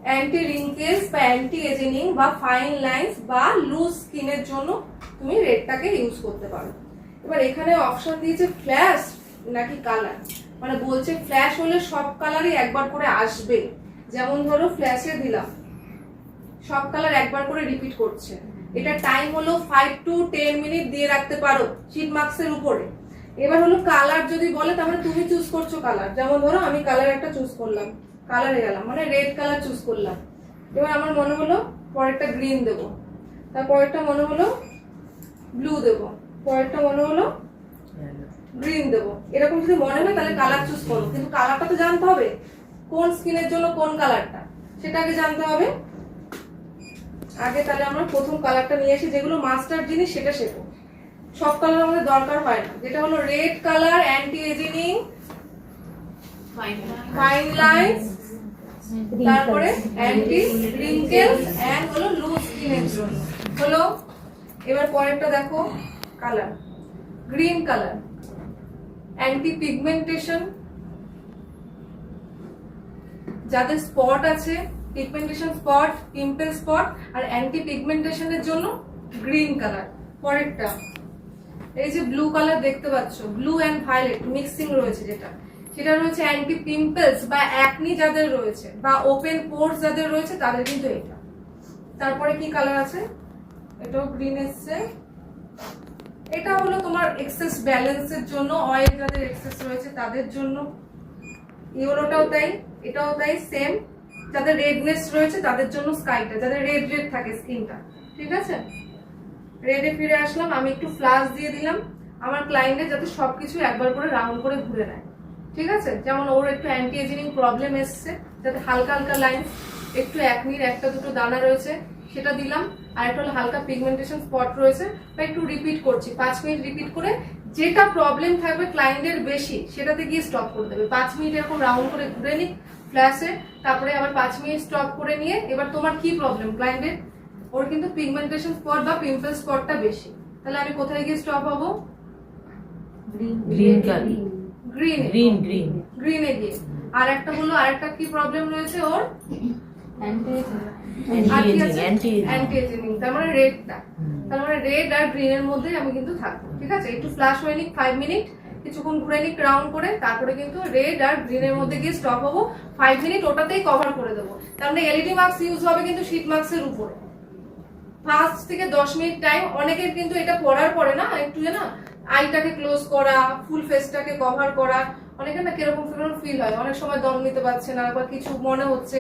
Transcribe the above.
Anti wrinkles বা anti ageing বা fine lines বা লুজ স্কিনের জন্য তুমি রেডটাকে ইউজ করতে পারো। এবার এখানে অপশন দিয়েছে ফ্ল্যাশ নাকি কালার, মানে বলছে ফ্ল্যাশ হলে সব কালারই একবার করে আসবে, যেমন ধরো ফ্ল্যাশে দিলাম সব কালার একবার করে রিপিট করছে, এটা টাইম হলো 5 to 10 মিনিট দিয়ে রাখতে পারো শীট মার্কসের উপরে। এবার হলো কালার যদি বলে তাহলে তুমি চুজ করছো কালার, যেমন ধরো আমি কালার একটা চুজ করলাম, কালারে গেলাম মানে রেড কালার চুজ করলাম, এবার আমার মনে হলো পরেরটা গ্রিন দেবো, তারপরেরটা মনে হলো ব্লু দেবো, পরেরটা মনে হলো গ্রিন দেবো, এরকম যদি মনে হয় তাহলে কালার চুজ করো, কিন্তু কালারটা তো জানতে হবে কোন স্কিনের জন্য কোন কালারটা সেটা আগে জানতে হবে। আগে তাহলে আমরা প্রথম কালারটা নিয়ে আসি, যেগুলো মাস্টার জিনিস সেটা শেখো, সব কালার আমাদের দরকার হয় না। যেটা হলো red colour anti ageing, fine lines, তারপরে অ্যান্টি রিঙ্কেলস এন্ড হলো লুজ স্কিনের জন্য হলো। এবার পরেরটা দেখো colour green colour, anti pigmentation, যাদের স্পট আছে পিগমেন্টেশন স্পট, পিম্পল স্পট আর অ্যান্টি পিগমেন্টেশনের জন্য গ্রিন কালার। পরেরটা এই যে ব্লু কালার দেখতে পাচ্ছ, ব্লু এন্ড ভায়োলেট মিক্সিং রয়েছে, যেটা সেটা রয়েছে অ্যান্টি পিম্পলস বা অ্যাকনি যাদের রয়েছে বা ওপেন পোরস যাদের রয়েছে তাদের কিন্তু এটা। তারপরে কি কালার আছে, এটাও গ্রিন এসছে, এটা হলো তোমার এক্সেস ব্যালেন্সের জন্য, অয়েল যাদের এক্সেস রয়েছে তাদের জন্য। ইয়েলোটাও তাই, এটাও তাই সেম, যাদের রেডনেস রয়েছে তাদের জন্য স্কাইটা, যাদের রেড রেড থাকে স্কিনটা, ঠিক আছে। রেডে ফিরে আসলাম, আমি একটু ফ্লাশ দিয়ে দিলাম আমার ক্লায়েন্টের যাতে সবকিছু একবার করে রাউন্ড করে ঘুরে নেয়, ঠিক আছে। যেমন ওর একটু অ্যান্টি এজিং প্রবলেম এসছে, যাতে হালকা হালকা লাইন, একটু অ্যাকনির একটা দুটো দানা রয়েছে সেটা দিলাম, আর একটা হলো হালকা পিগমেন্টেশন স্পট রয়েছে, বা একটু রিপিট করছি 5 মিনিট রিপিট করে, যেটা প্রবলেম থাকবে ক্লায়েন্টের বেশি সেটাতে গিয়ে স্টপ করে দেবে। 5 মিনিট এরকম রাউন্ড করে ঘুরে নিক ফ্ল্যাশে, তারপরে আবার 5 মিনিট স্টপ করে নিয়ে এবার তোমার কি প্রবলেম ক্লায়েন্টের, ওর কিন্তু পিগমেন্টেশন স্পট বা পিম্পল স্পটটা বেশি, তাহলে আমি কোথায় গিয়ে স্টপ হবো, green colour, green green green গ্রিনে গিয়ে। আর একটা হলো আরেকটা কি প্রবলেম রয়েছে ওর, অ্যান্টি এজিং, তার মানে রেডটা, তার মানে রেড আর গ্রিনের মধ্যে আমি কিন্তু থাকবো, ঠিক আছে। একটু ফ্ল্যাশ হয়ে নিক 5 মিনিট, কিছুক্ষণ ঘুরে নিক রাউন্ড করে, তারপরে কিন্তু রেড আর গ্রিনের মধ্যে গিয়ে স্টপ হবো, 5 মিনিট ওটাতেই কভার করে দেবো। তার মানে এলইডি মার্কস ইউজ হবে কিন্তু শীট মার্কসের উপরে। 5 থেকে 10 মিনিট টাইম, অনেকের কিন্তু এটা পড়ার পরে না একটু না আইটাকে ক্লোজ করা, ফুল ফেসটাকে কভার করা, অনেকের না কিরকম ফিল হয়, অনেক সময় দম নিতে পারছে না বা কিছু মনে হচ্ছে